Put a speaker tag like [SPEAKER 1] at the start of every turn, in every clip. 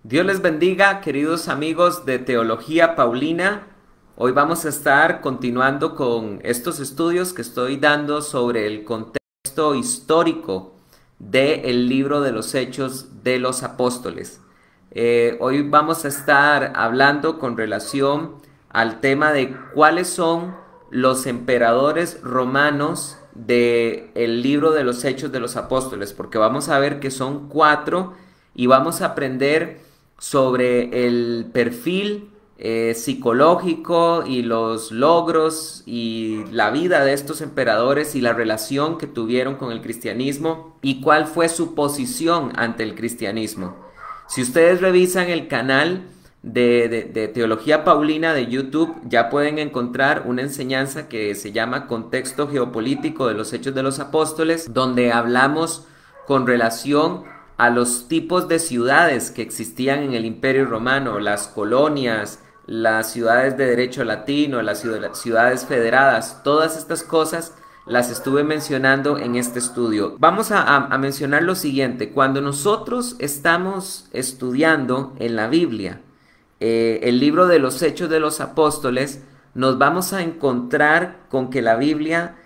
[SPEAKER 1] Dios les bendiga, queridos amigos de Teología Paulina. Hoy vamos a estar continuando con estos estudios que estoy dando sobre el contexto histórico del libro de los Hechos de los Apóstoles. Hoy vamos a estar hablando con relación al tema de cuáles son los emperadores romanos del libro de los Hechos de los Apóstoles, porque vamos a ver que son 4 y vamos a aprender sobre el perfil psicológico y los logros y la vida de estos emperadores y la relación que tuvieron con el cristianismo y cuál fue su posición ante el cristianismo. Si ustedes revisan el canal de Teología Paulina de YouTube, ya pueden encontrar una enseñanza que se llama Contexto Geopolítico de los Hechos de los Apóstoles, donde hablamos con relación a los tipos de ciudades que existían en el Imperio Romano, las colonias, las ciudades de derecho latino, las ciudades federadas, todas estas cosas las estuve mencionando en este estudio. Vamos a mencionar lo siguiente: cuando nosotros estamos estudiando en la Biblia el libro de los Hechos de los Apóstoles, nos vamos a encontrar con que la Biblia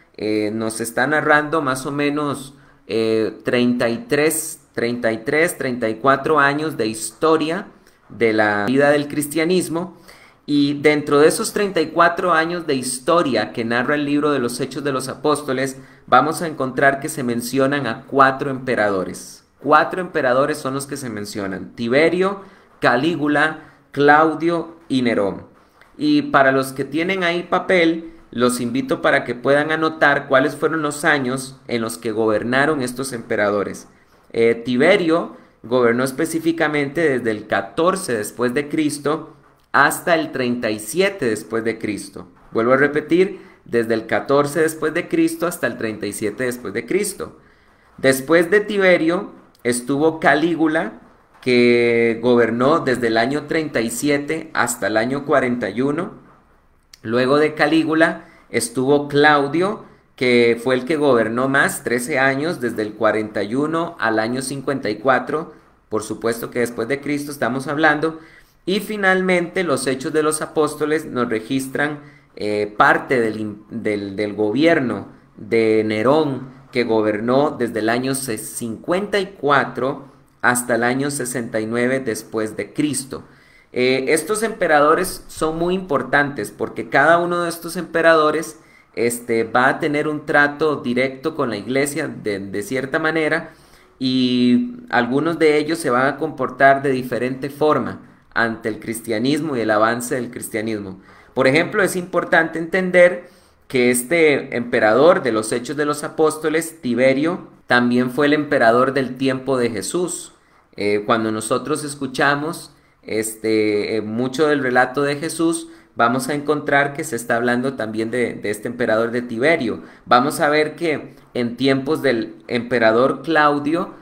[SPEAKER 1] nos está narrando más o menos 34 años de historia de la vida del cristianismo, y dentro de esos 34 años de historia que narra el libro de los Hechos de los Apóstoles, vamos a encontrar que se mencionan a 4 emperadores. 4 emperadores son los que se mencionan: Tiberio, Calígula, Claudio y Nerón. Y para los que tienen ahí papel, los invito para que puedan anotar cuáles fueron los años en los que gobernaron estos emperadores. Tiberio gobernó específicamente desde el 14 después de Cristo hasta el 37 después de Cristo. Vuelvo a repetir, desde el 14 después de Cristo hasta el 37 después de Cristo. Después de Tiberio estuvo Calígula, que gobernó desde el año 37 hasta el año 41. Luego de Calígula estuvo Claudio, que fue el que gobernó más, 13 años, desde el 41 al año 54, por supuesto que después de Cristo estamos hablando. Y finalmente los Hechos de los Apóstoles nos registran parte del gobierno de Nerón, que gobernó desde el año 54 hasta el año 69 después de Cristo. Estos emperadores son muy importantes porque cada uno de estos emperadores va a tener un trato directo con la iglesia de cierta manera, y algunos de ellos se van a comportar de diferente forma ante el cristianismo y el avance del cristianismo. Por ejemplo, es importante entender que este emperador de los Hechos de los Apóstoles, Tiberio, también fue el emperador del tiempo de Jesús. Cuando nosotros escuchamos mucho del relato de Jesús, vamos a encontrar que se está hablando también de este emperador de Tiberio. Vamos a ver que en tiempos del emperador Claudio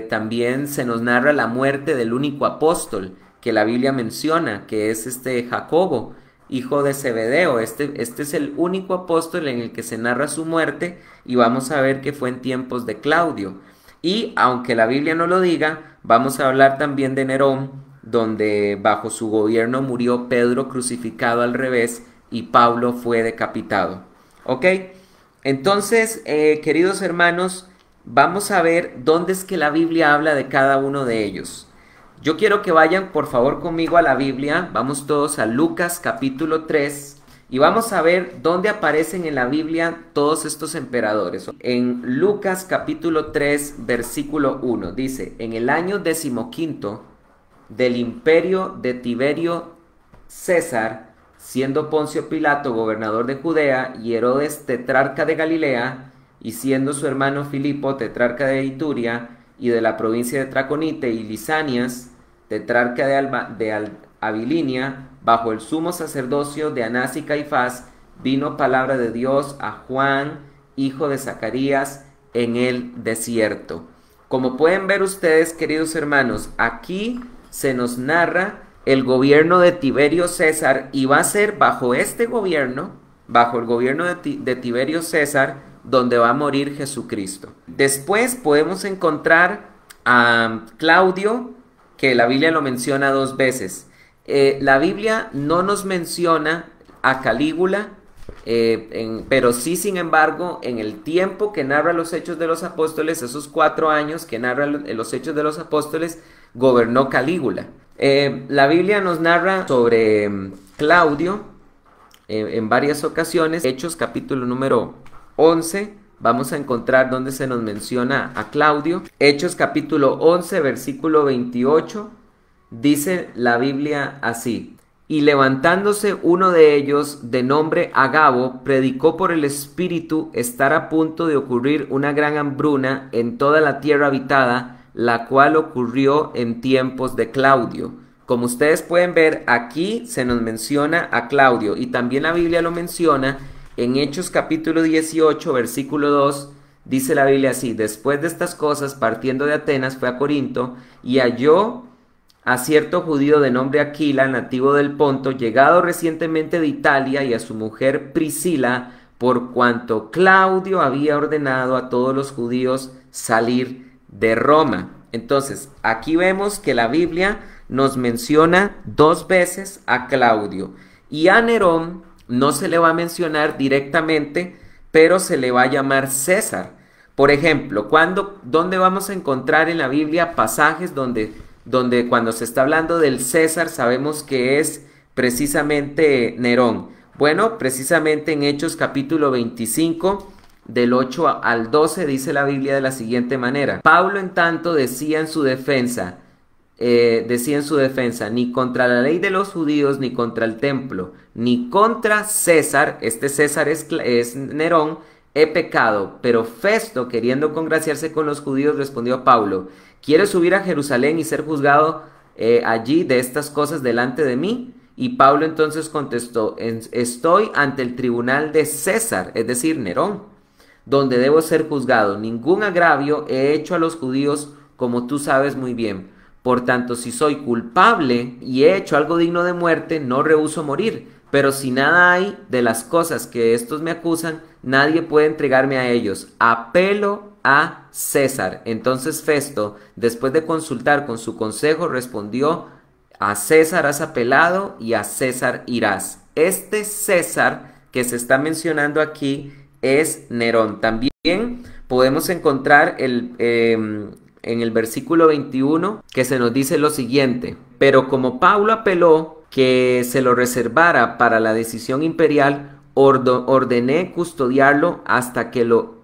[SPEAKER 1] también se nos narra la muerte del único apóstol que la Biblia menciona, que es Jacobo, hijo de Zebedeo. Este es el único apóstol en el que se narra su muerte, y vamos a ver que fue en tiempos de Claudio. Y aunque la Biblia no lo diga, vamos a hablar también de Nerón, donde bajo su gobierno murió Pedro crucificado al revés y Pablo fue decapitado. ¿Ok? Entonces, queridos hermanos, vamos a ver dónde es que la Biblia habla de cada uno de ellos. Yo quiero que vayan por favor conmigo a la Biblia. Vamos todos a Lucas capítulo 3 y vamos a ver dónde aparecen en la Biblia todos estos emperadores. En Lucas capítulo 3 versículo 1 dice: en el año 15 del imperio de Tiberio César, siendo Poncio Pilato gobernador de Judea y Herodes tetrarca de Galilea, y siendo su hermano Filipo tetrarca de Ituria y de la provincia de Traconite, y Lisanias tetrarca de Abilinia, bajo el sumo sacerdocio de Anás y Caifás, vino palabra de Dios a Juan, hijo de Zacarías, en el desierto. Como pueden ver ustedes, queridos hermanos, aquí se nos narra el gobierno de Tiberio César, y va a ser bajo este gobierno, bajo el gobierno de Tiberio César, donde va a morir Jesucristo. Después podemos encontrar a Claudio, que la Biblia lo menciona 2 veces. La Biblia no nos menciona a Calígula, pero sí, sin embargo, en el tiempo que narra los Hechos de los Apóstoles, esos 4 años que narra los Hechos de los Apóstoles, gobernó Calígula. La Biblia nos narra sobre Claudio en varias ocasiones. Hechos capítulo número 11, vamos a encontrar donde se nos menciona a Claudio. Hechos capítulo 11, versículo 28, dice la Biblia así: y levantándose uno de ellos, de nombre Agabo, predicó por el Espíritu estar a punto de ocurrir una gran hambruna en toda la tierra habitada, la cual ocurrió en tiempos de Claudio. Como ustedes pueden ver, aquí se nos menciona a Claudio, y también la Biblia lo menciona en Hechos capítulo 18, versículo 2, dice la Biblia así: después de estas cosas, partiendo de Atenas, fue a Corinto, y halló a cierto judío de nombre Aquila, nativo del Ponto, llegado recientemente de Italia, y a su mujer Priscila, por cuanto Claudio había ordenado a todos los judíos salir de Roma. Entonces, aquí vemos que la Biblia nos menciona 2 veces a Claudio, y a Nerón no se le va a mencionar directamente, pero se le va a llamar César. Por ejemplo, ¿dónde vamos a encontrar en la Biblia pasajes donde cuando se está hablando del César sabemos que es precisamente Nerón? Bueno, precisamente en Hechos capítulo 25, del 8 al 12, dice la Biblia de la siguiente manera: Pablo, en tanto, decía en su defensa, ni contra la ley de los judíos, ni contra el templo, ni contra César, este César es Nerón, he pecado. Pero Festo, queriendo congraciarse con los judíos, respondió a Pablo: ¿quieres subir a Jerusalén y ser juzgado allí de estas cosas delante de mí? Y Pablo entonces contestó: estoy ante el tribunal de César, es decir, Nerón, donde debo ser juzgado. Ningún agravio he hecho a los judíos, como tú sabes muy bien. Por tanto, si soy culpable y he hecho algo digno de muerte, no rehúso morir. Pero si nada hay de las cosas que estos me acusan, nadie puede entregarme a ellos. Apelo a César. Entonces Festo, después de consultar con su consejo, respondió: a César has apelado y a César irás. Este César que se está mencionando aquí es Nerón. También podemos encontrar en el versículo 21 que se nos dice lo siguiente: pero como Pablo apeló que se lo reservara para la decisión imperial, ordené custodiarlo hasta que lo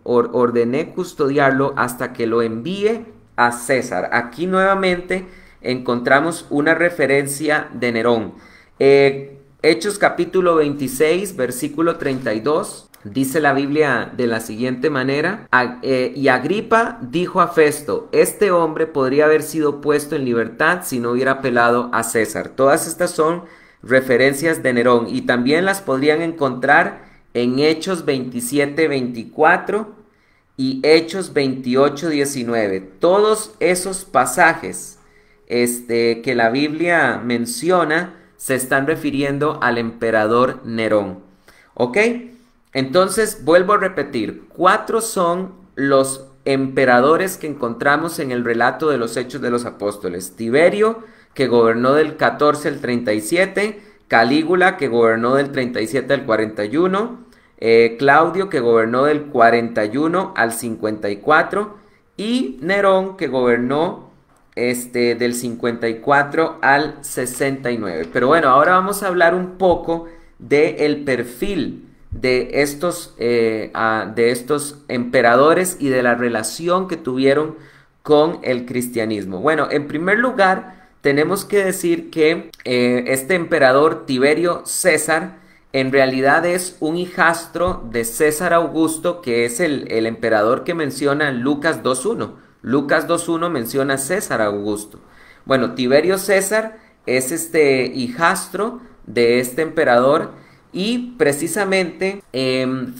[SPEAKER 1] envíe a César. Aquí nuevamente encontramos una referencia de Nerón. Hechos capítulo 26, versículo 32. Dice la Biblia de la siguiente manera: y Agripa dijo a Festo: este hombre podría haber sido puesto en libertad si no hubiera apelado a César. Todas estas son referencias de Nerón, y también las podrían encontrar en Hechos 27, 24 y Hechos 28, 19. Todos esos pasajes que la Biblia menciona se están refiriendo al emperador Nerón. ¿Ok? Entonces, vuelvo a repetir, 4 son los emperadores que encontramos en el relato de los Hechos de los Apóstoles: Tiberio, que gobernó del 14 al 37, Calígula, que gobernó del 37 al 41, Claudio, que gobernó del 41 al 54, y Nerón, que gobernó del 54 al 69. Pero bueno, ahora vamos a hablar un poco del perfil de estos emperadores y de la relación que tuvieron con el cristianismo. Bueno, en primer lugar, tenemos que decir que este emperador Tiberio César en realidad es un hijastro de César Augusto, que es el emperador que menciona Lucas 2.1. Lucas 2.1 menciona a César Augusto. Bueno, Tiberio César es este hijastro de este emperador, y precisamente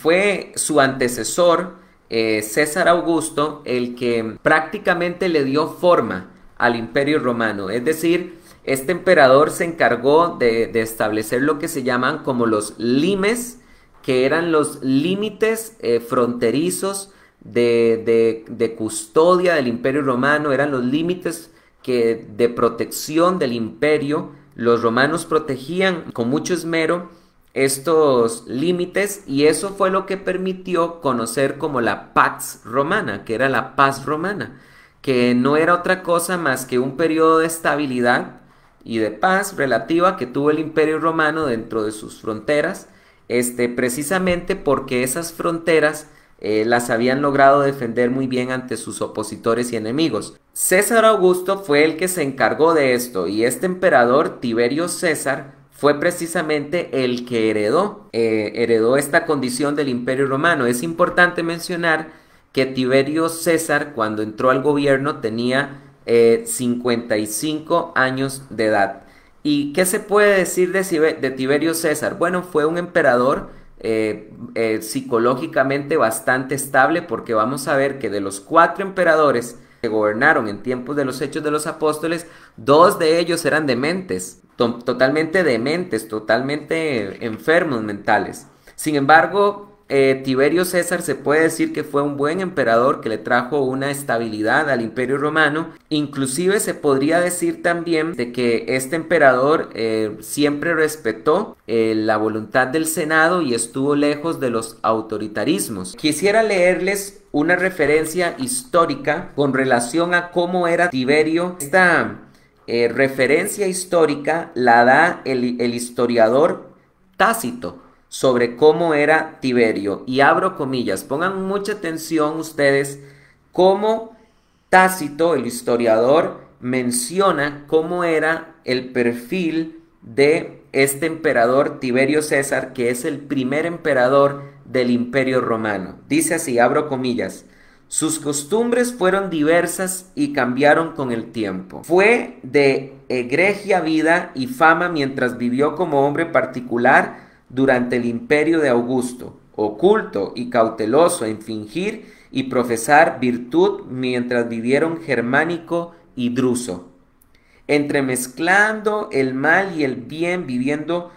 [SPEAKER 1] fue su antecesor, César Augusto, el que prácticamente le dio forma al Imperio Romano. Es decir, este emperador se encargó de establecer lo que se llaman como los limes, que eran los límites fronterizos de custodia del Imperio Romano. Eran los límites que de protección del imperio, los romanos protegían con mucho esmero estos límites, y eso fue lo que permitió conocer como la Pax Romana, que era la paz romana, que no era otra cosa más que un periodo de estabilidad y de paz relativa que tuvo el imperio romano dentro de sus fronteras, precisamente porque esas fronteras las habían logrado defender muy bien ante sus opositores y enemigos. César Augusto fue el que se encargó de esto, y este emperador Tiberio César fue precisamente el que heredó esta condición del imperio romano. Es importante mencionar que Tiberio César, cuando entró al gobierno, tenía 55 años de edad. ¿Y qué se puede decir de Tiberio César? Bueno, fue un emperador psicológicamente bastante estable, porque vamos a ver que de los 4 emperadores que gobernaron en tiempos de los Hechos de los Apóstoles, 2 de ellos eran dementes, totalmente dementes, totalmente enfermos mentales. Sin embargo, Tiberio César se puede decir que fue un buen emperador que le trajo una estabilidad al imperio romano. Inclusive se podría decir también de que este emperador siempre respetó la voluntad del Senado y estuvo lejos de los autoritarismos. Quisiera leerles una referencia histórica con relación a cómo era Tiberio. Esta referencia histórica la da el historiador Tácito sobre cómo era Tiberio, y abro comillas. Pongan mucha atención ustedes cómo Tácito, el historiador, menciona cómo era el perfil de este emperador Tiberio César, que es el primer emperador del Imperio Romano. Dice así, abro comillas: sus costumbres fueron diversas y cambiaron con el tiempo. Fue de egregia vida y fama mientras vivió como hombre particular durante el imperio de Augusto, oculto y cauteloso en fingir y profesar virtud mientras vivieron Germánico y Druso, entremezclando el mal y el bien, viviendo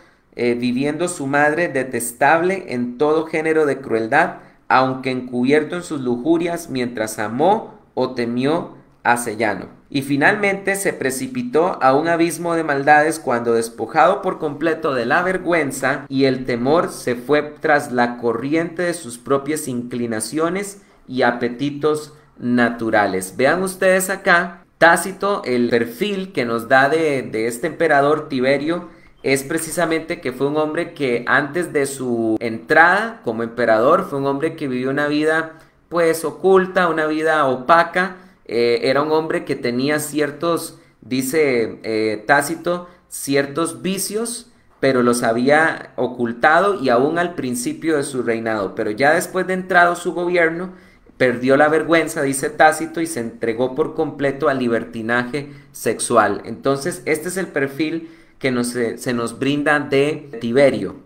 [SPEAKER 1] su madre detestable en todo género de crueldad, aunque encubierto en sus lujurias, mientras amó o temió a Sellano. Y finalmente se precipitó a un abismo de maldades cuando, despojado por completo de la vergüenza y el temor, se fue tras la corriente de sus propias inclinaciones y apetitos naturales. Vean ustedes acá, Tácito, el perfil que nos da de este emperador Tiberio es precisamente que fue un hombre que antes de su entrada como emperador fue un hombre que vivió una vida pues oculta, una vida opaca. Era un hombre que tenía ciertos, dice Tácito, ciertos vicios, pero los había ocultado, y aún al principio de su reinado. Pero ya después de entrado su gobierno, perdió la vergüenza, dice Tácito, y se entregó por completo al libertinaje sexual. Entonces, este es el perfil que se nos brinda de Tiberio,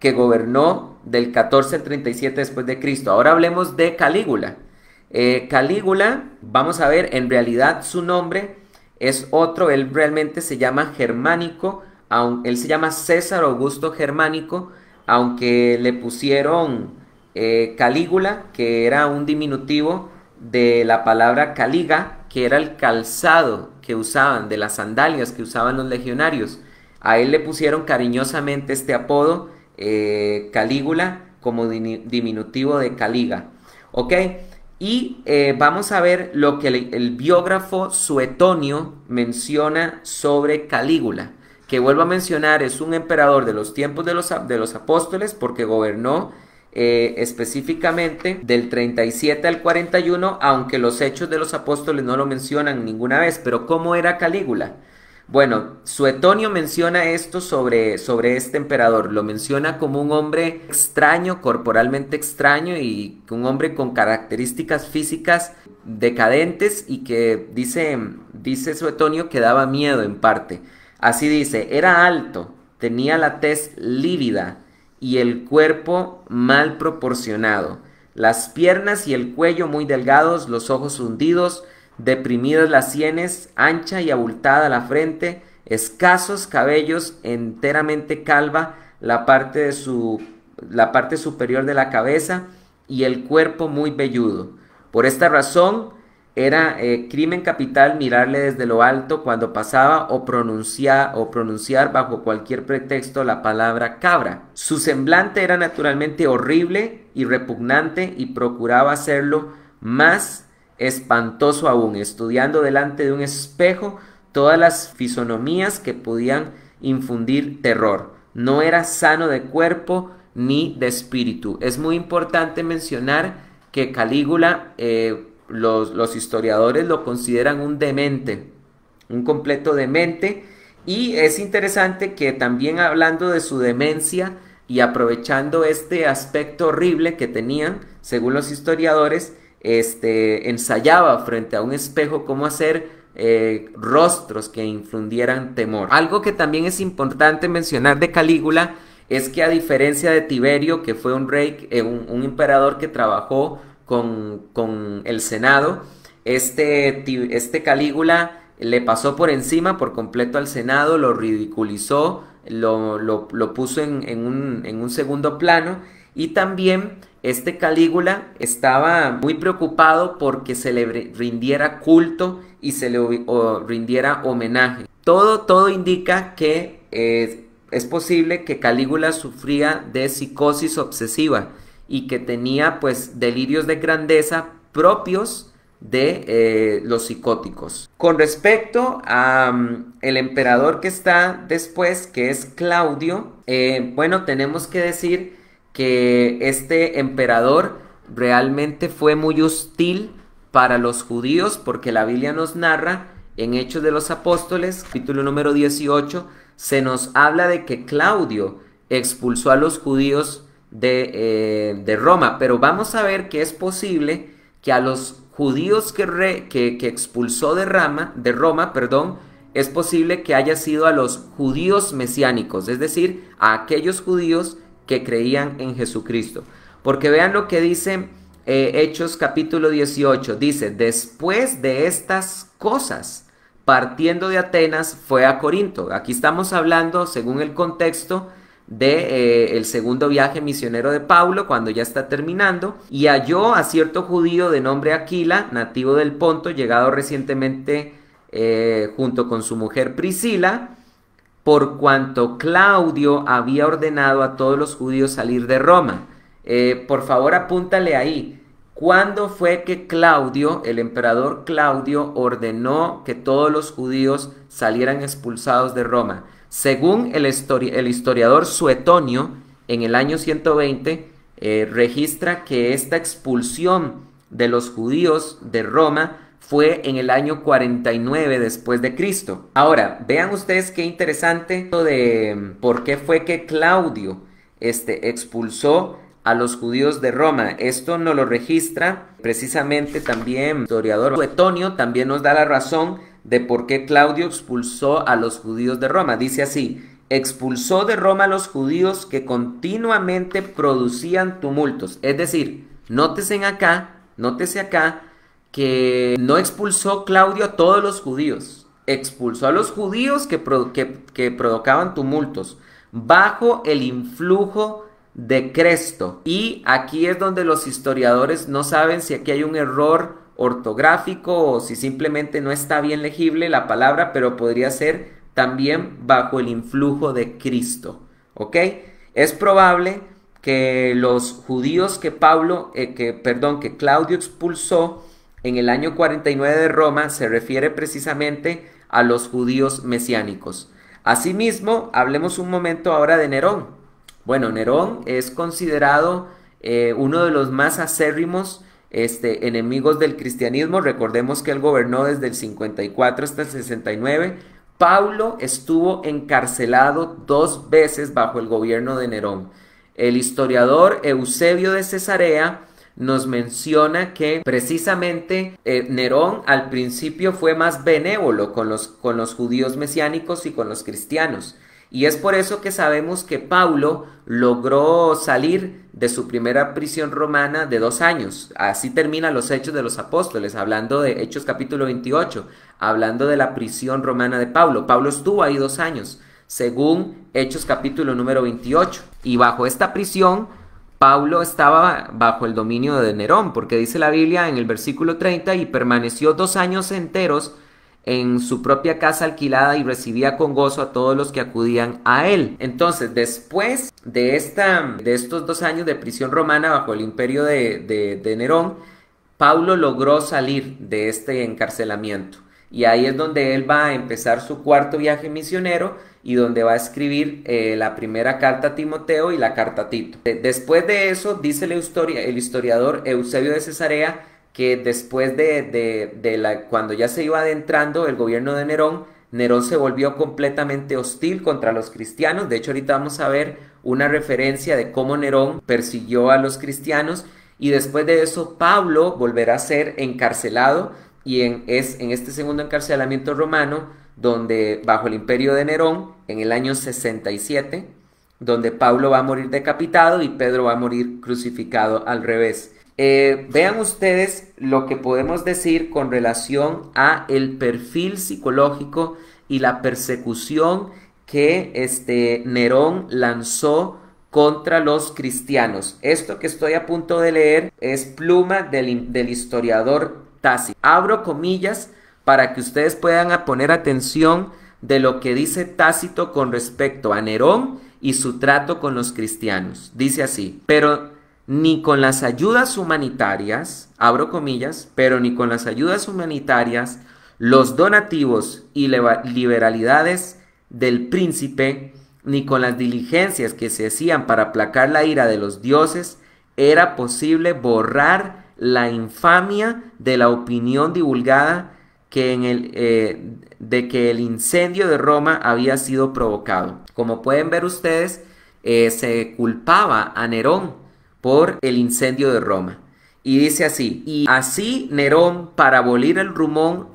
[SPEAKER 1] que gobernó del 14 al 37 después de Cristo. Ahora hablemos de Calígula. Calígula, vamos a ver, en realidad su nombre es otro. Él realmente se llama Germánico, él se llama César Augusto Germánico, aunque le pusieron Calígula, que era un diminutivo de la palabra caliga, que era el calzado que usaban, de las sandalias que usaban los legionarios. A él le pusieron cariñosamente este apodo, Calígula, como diminutivo de Caliga. ¿Ok? Y vamos a ver lo que el biógrafo Suetonio menciona sobre Calígula, que vuelvo a mencionar, es un emperador de los tiempos de los apóstoles, porque gobernó específicamente del 37 al 41, aunque los Hechos de los Apóstoles no lo mencionan ninguna vez. Pero ¿cómo era Calígula? Bueno, Suetonio menciona esto sobre este emperador. Lo menciona como un hombre extraño, corporalmente extraño, y un hombre con características físicas decadentes, y que dice Suetonio que daba miedo en parte. Así dice: era alto, tenía la tez lívida y el cuerpo mal proporcionado, las piernas y el cuello muy delgados, los ojos hundidos, deprimidas las sienes, ancha y abultada la frente, escasos cabellos, enteramente calva la parte superior de la cabeza, y el cuerpo muy velludo. Por esta razón Era crimen capital mirarle desde lo alto cuando pasaba o pronunciar bajo cualquier pretexto la palabra cabra. Su semblante era naturalmente horrible y repugnante y procuraba hacerlo más espantoso aún, estudiando delante de un espejo todas las fisonomías que podían infundir terror. No era sano de cuerpo ni de espíritu. Es muy importante mencionar que Calígula, los historiadores lo consideran un demente, un completo demente, y es interesante que también hablando de su demencia y aprovechando este aspecto horrible que tenían, según los historiadores, ensayaba frente a un espejo cómo hacer rostros que infundieran temor. Algo que también es importante mencionar de Calígula es que, a diferencia de Tiberio, que fue un rey, un emperador que trabajó con el Senado, este Calígula le pasó por encima por completo al Senado, lo ridiculizó, lo puso en un segundo plano, y también este Calígula estaba muy preocupado porque se le rindiera culto y se le rindiera homenaje. Todo indica que es posible que Calígula sufría de psicosis obsesiva y que tenía pues delirios de grandeza propios de los psicóticos. Con respecto a el emperador que está después, que es Claudio, bueno, tenemos que decir que este emperador realmente fue muy hostil para los judíos, porque la Biblia nos narra en Hechos de los Apóstoles, capítulo número 18, se nos habla de que Claudio expulsó a los judíos de Roma, pero vamos a ver que es posible que a los judíos que expulsó de Roma, es posible que haya sido a los judíos mesiánicos, es decir, a aquellos judíos que creían en Jesucristo. Porque vean lo que dice Hechos capítulo 18, dice: después de estas cosas, partiendo de Atenas, fue a Corinto. Aquí estamos hablando, según el contexto, de el segundo viaje misionero de Pablo, cuando ya está terminando, y halló a cierto judío de nombre Aquila, nativo del Ponto, llegado recientemente junto con su mujer Priscila, por cuanto Claudio había ordenado a todos los judíos salir de Roma. Por favor, apúntale ahí. ¿Cuándo fue que Claudio, el emperador Claudio, ordenó que todos los judíos salieran expulsados de Roma? Según el historiador Suetonio, en el año 120, registra que esta expulsión de los judíos de Roma fue en el año 49 después de Cristo. Ahora, vean ustedes qué interesante de por qué fue que Claudio expulsó a los judíos de Roma. Esto nos lo registra precisamente también el historiador Suetonio, también nos da la razón de por qué Claudio expulsó a los judíos de Roma. Dice así: expulsó de Roma a los judíos que continuamente producían tumultos. Es decir, nótese acá que no expulsó Claudio a todos los judíos, expulsó a los judíos que provocaban tumultos bajo el influjo de Cresto. Y aquí es donde los historiadores no saben si aquí hay un error ortográfico o si simplemente no está bien legible la palabra, pero podría ser también bajo el influjo de Cristo, ¿ok? Es probable que los judíos que Claudio expulsó en el año 49 de Roma se refiere precisamente a los judíos mesiánicos. Asimismo, hablemos un momento ahora de Nerón. Bueno, Nerón es considerado uno de los más acérrimos enemigos del cristianismo. Recordemos que él gobernó desde el 54 hasta el 69. Pablo estuvo encarcelado 2 veces bajo el gobierno de Nerón. El historiador Eusebio de Cesarea nos menciona que precisamente Nerón al principio fue más benévolo con los judíos mesiánicos y con los cristianos. Y es por eso que sabemos que Pablo logró salir de su primera prisión romana de 2 años. Así terminan los Hechos de los Apóstoles, hablando de Hechos capítulo 28, hablando de la prisión romana de Pablo. Pablo estuvo ahí 2 años, según Hechos capítulo número 28. Y bajo esta prisión, Pablo estaba bajo el dominio de Nerón, porque dice la Biblia en el versículo 30, y permaneció 2 años enteros en su propia casa alquilada y recibía con gozo a todos los que acudían a él. Entonces, después de estos 2 años de prisión romana bajo el imperio de Nerón, Pablo logró salir de este encarcelamiento. Y ahí es donde él va a empezar su cuarto viaje misionero y donde va a escribir la primera carta a Timoteo y la carta a Tito. Después de eso, dice el historiador Eusebio de Cesarea, que después cuando ya se iba adentrando el gobierno de Nerón, Nerón se volvió completamente hostil contra los cristianos. De hecho, ahorita vamos a ver una referencia de cómo Nerón persiguió a los cristianos, y después de eso Pablo volverá a ser encarcelado, y es en este segundo encarcelamiento romano, donde bajo el imperio de Nerón, en el año 67, donde Pablo va a morir decapitado y Pedro va a morir crucificado al revés. Vean ustedes lo que podemos decir con relación a el perfil psicológico y la persecución que Nerón lanzó contra los cristianos. Esto que estoy a punto de leer es pluma del historiador Tácito. Abro comillas para que ustedes puedan poner atención de lo que dice Tácito con respecto a Nerón y su trato con los cristianos. Dice así: pero ni con las ayudas humanitarias, abro comillas, pero ni con las ayudas humanitarias, los donativos y liberalidades del príncipe, ni con las diligencias que se hacían para aplacar la ira de los dioses, era posible borrar la infamia de la opinión divulgada de que el incendio de Roma había sido provocado. Como pueden ver ustedes, se culpaba a Nerón por el incendio de Roma. Y dice así: y así Nerón, para abolir el rumor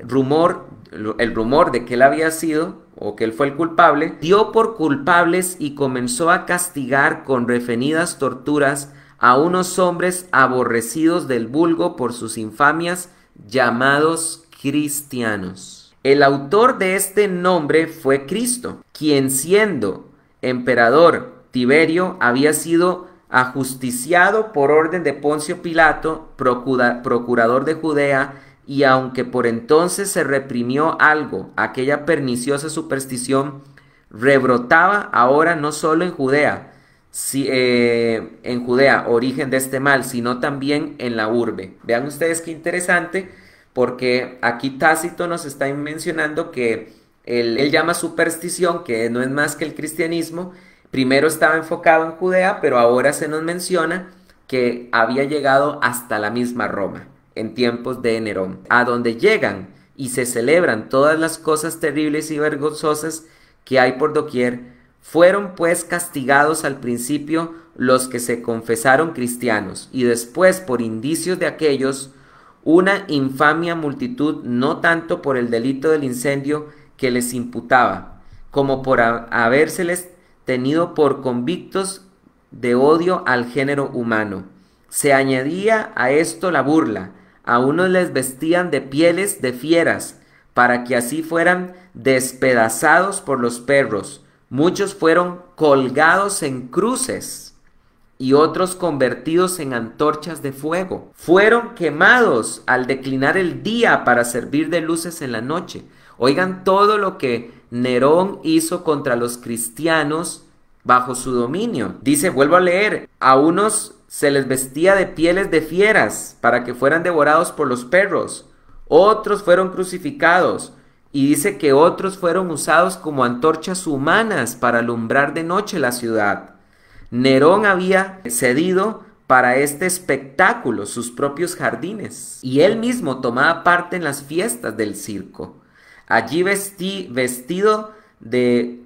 [SPEAKER 1] de que él había sido, o que él fue el culpable, dio por culpables y comenzó a castigar con referidas torturas a unos hombres aborrecidos del vulgo por sus infamias, llamados cristianos. El autor de este nombre fue Cristo, quien siendo emperador Tiberio había sido ajusticiado por orden de Poncio Pilato, procurador de Judea, y aunque por entonces se reprimió algo aquella perniciosa superstición, rebrotaba ahora no solo en Judea, origen de este mal, sino también en la urbe. Vean ustedes qué interesante, porque aquí Tácito nos está mencionando que él llama superstición, que no es más que el cristianismo. Primero estaba enfocado en Judea, pero ahora se nos menciona que había llegado hasta la misma Roma, en tiempos de Nerón, a donde llegan y se celebran todas las cosas terribles y vergonzosas que hay por doquier. Fueron pues castigados al principio los que se confesaron cristianos, y después por indicios de aquellos una infamia multitud, no tanto por el delito del incendio que les imputaba, como por habérseles tenido por convictos de odio al género humano. Se añadía a esto la burla: a unos les vestían de pieles de fieras, para que así fueran despedazados por los perros. Muchos fueron colgados en cruces y otros convertidos en antorchas de fuego. Fueron quemados al declinar el día para servir de luces en la noche. Oigan todo lo que Nerón hizo contra los cristianos bajo su dominio. Dice, vuelvo a leer: a unos se les vestía de pieles de fieras para que fueran devorados por los perros. Otros fueron crucificados. Y dice que otros fueron usados como antorchas humanas para alumbrar de noche la ciudad. Nerón había cedido para este espectáculo sus propios jardines, y él mismo tomaba parte en las fiestas del circo. Allí vestido de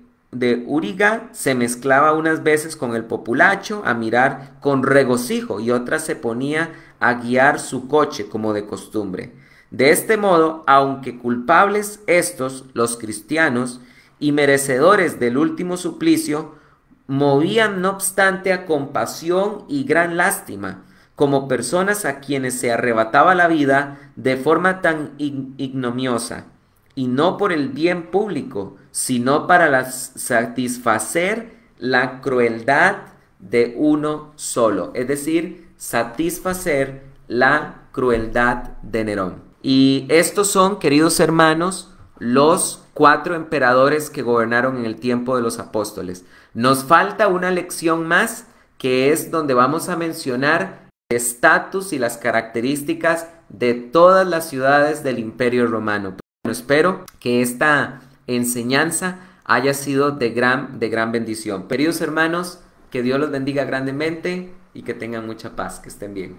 [SPEAKER 1] úriga, se mezclaba unas veces con el populacho a mirar con regocijo, y otras se ponía a guiar su coche como de costumbre. De este modo, aunque culpables estos, los cristianos, y merecedores del último suplicio, movían no obstante a compasión y gran lástima, como personas a quienes se arrebataba la vida de forma tan ignominiosa, y no por el bien público, sino para satisfacer la crueldad de uno solo, es decir, satisfacer la crueldad de Nerón. Y estos son, queridos hermanos, los 4 emperadores que gobernaron en el tiempo de los apóstoles. Nos falta una lección más, que es donde vamos a mencionar el estatus y las características de todas las ciudades del Imperio Romano. Pero espero que esta enseñanza haya sido de gran bendición. Queridos hermanos, que Dios los bendiga grandemente y que tengan mucha paz, que estén bien.